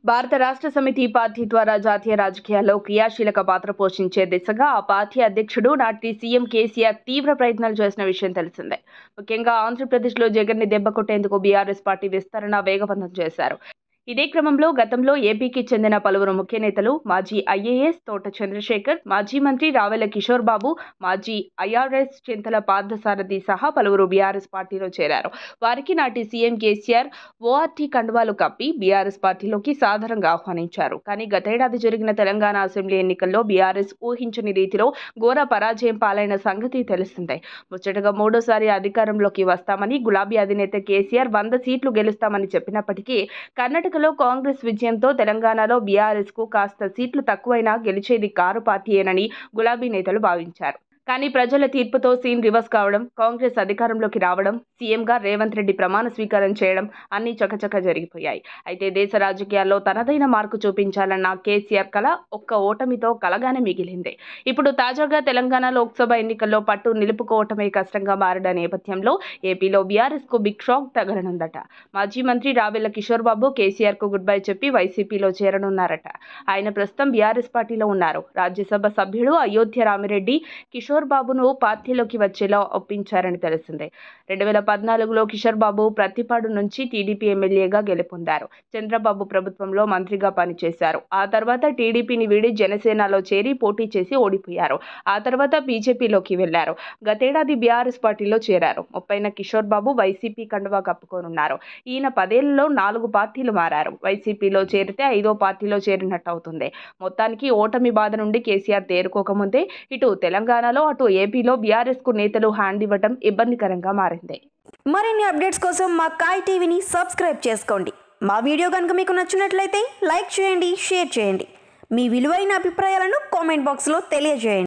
భారత రాష్ట్ర సమితి పార్టీ ద్వారా జాతీయ రాజకీయాల్లో క్రియాశీలక పాత్ర పోషించే దిశగా ఆ పార్టీ అధ్యక్షుడు నాటి సీఎం కేసీఆర్ తీవ్ర ప్రయత్నాలు చేసిన విషయం తెలిసిందే. ముఖ్యంగా ఆంధ్రప్రదేశ్లో జగన్ని దెబ్బ కొట్టేందుకు బీఆర్ఎస్ పార్టీ విస్తరణ వేగవంతం చేశారు. ఇదే క్రమంలో గతంలో ఏపీకి చెందిన పలువురు ముఖ్య నేతలు, మాజీ ఐఏఎస్ తోట చంద్రశేఖర్, మాజీ మంత్రి రావెల కిషోర్ బాబు, మాజీ ఐఆర్ఎస్ చింతల పార్థసారథి సహా పలువురు బీఆర్ఎస్ పార్టీలో చేరారు. వారికి నాటి సీఎం కేసీఆర్ ఓఆర్టీ కండువాలు కప్పి బీఆర్ఎస్ పార్టీలోకి సాదరంగా ఆహ్వానించారు. కానీ గతేడాది జరిగిన తెలంగాణ అసెంబ్లీ ఎన్నికల్లో బీఆర్ఎస్ ఊహించని రీతిలో ఘోర పరాజయం పాలైన సంగతి తెలిసిందే. ముచ్చటగా మూడోసారి అధికారంలోకి వస్తామని గులాబీ అధినేత కేసీఆర్ 100 సీట్లు గెలుస్తామని చెప్పినప్పటికీ కర్ణాటకలో కాంగ్రెస్ విజయంతో తెలంగాణలో బీఆర్ఎస్కు కాస్త సీట్లు తక్కువైనా గెలిచేది కారు పార్టీయేనని గులాబీ నేతలు భావించారు. కానీ ప్రజల తీర్పుతో సీన్ రివర్స్ కావడం, కాంగ్రెస్ అధికారంలోకి రావడం, సీఎంగా రేవంత్ రెడ్డి ప్రమాణ స్వీకారం చేయడం అన్నీ చకచక జరిగిపోయాయి. అయితే దేశ రాజకీయాల్లో తనదైన మార్కు చూపించాలన్న కేసీఆర్ కల ఒక్క ఓటమితో కలగానే మిగిలింది. ఇప్పుడు తాజాగా తెలంగాణ లోక్సభ ఎన్నికల్లో పట్టు నిలుపుకోవటమే కష్టంగా మారిన నేపథ్యంలో ఏపీలో బీఆర్ఎస్కు బిగ్ షాక్ తగలనుందట. మాజీ మంత్రి రావెల కిషోర్ బాబు కేసీఆర్కు గుడ్ బై చెప్పి వైసీపీలో చేరనున్నారట. ఆయన ప్రస్తుతం బీఆర్ఎస్ పార్టీలో ఉన్నారు. రాజ్యసభ సభ్యుడు అయోధ్య రామిరెడ్డి కిషోర్ బాబును పార్టీలోకి వచ్చేలా ఒప్పించారని తెలిసిందే. 2014లో కిషోర్ బాబు ప్రత్తిపాడు నుంచి టీడీపీ ఎమ్మెల్యేగా గెలుపొందారు. చంద్రబాబు ప్రభుత్వంలో మంత్రిగా పనిచేశారు. ఆ తర్వాత టీడీపీని వీడి జనసేనలో చేరి పోటీ చేసి ఓడిపోయారు. ఆ తర్వాత బీజేపీలోకి వెళ్లారు. గతేడాది బీఆర్ఎస్ పార్టీలో చేరారు. 30న కిషోర్ బాబు వైసీపీ కండువా కప్పుకోనున్నారు. ఈయన 10 ఏళ్లలో 4 పార్టీలు మారారు. వైసీపీలో చేరితే 5వ పార్టీలో చేరినట్టు అవుతుంది. మొత్తానికి ఓటమి బాధ నుండి కేసీఆర్ తేరుకోకముందే ఇటు తెలంగాణలో అటు ఏపీలో బీఆర్ఎస్కు నేతలు హ్యాండ్ ఇవ్వడం ఇబ్బందికరంగా మారింది. మరిన్ని అప్డేట్స్ కోసం మా కాయ్ టీవీని సబ్స్క్రైబ్ చేసుకోండి. మా వీడియో కనుక మీకు నచ్చినట్లయితే లైక్ చేయండి, షేర్ చేయండి. మీ విలువైన అభిప్రాయాలను కామెంట్ బాక్స్లో తెలియజేయండి.